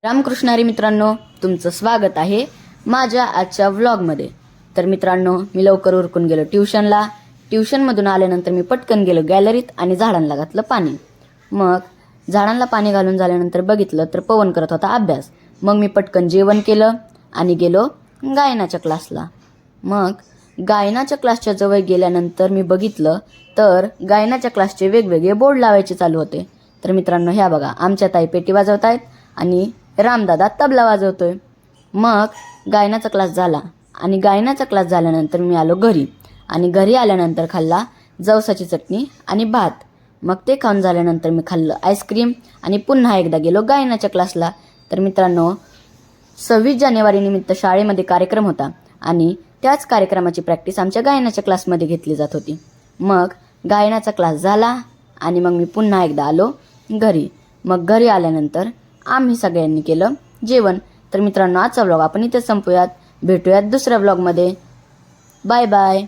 रामकृष्णारी मित्रांनो, तुमचं स्वागत आहे माझ्या आजच्या व्लॉगमध्ये। तर मित्रांनो, मी लवकर उरकून गेलो ट्युशनमधून आल्यानंतर मी पटकन गेलो गॅलरीत आणि झाडांना घातलं पाणी। मग झाडांना पाणी घालून झाल्यानंतर बघितलं तर पवन करत होता अभ्यास। मग मी पटकन जेवण केलं आणि गेलो गायनाच्या क्लासला। मग गायनाच्या क्लासच्या जवळ गेल्यानंतर मी बघितलं तर गायनाच्या क्लासचे वेगवेगळे बोर्ड लावायचे चालू होते। तर मित्रांनो, ह्या बघा, आमच्या ताई पेटी वाजवतायत आणि रामदादा तबला वाजवतोय। मग गायनाचा क्लास झाला आणि गायनाचा क्लास झाल्यानंतर मी आलो घरी आणि घरी आल्यानंतर खाल्ला जवसाची चटणी आणि भात। मग ते खाऊन झाल्यानंतर मी खाल्लं आईस्क्रीम आणि पुन्हा एकदा गेलो गायनाच्या क्लासला। तर मित्रांनो, 26 जानेवारी निमित्त शाळेमध्ये कार्यक्रम होता आणि त्याच कार्यक्रमाची प्रॅक्टिस आमच्या गायनाच्या क्लासमध्ये घेतली जात होती। मग गायनाचा क्लास झाला आणि मग मी पुन्हा एकदा आलो घरी। मग घरी आल्यानंतर आम्ही सगळ्यांनी केलं जेवण। तर मित्रांनो, आजचा व्लॉग आपण इथे संपूयात। भेटूयात दुसऱ्या व्लॉगमध्ये। Bye bye.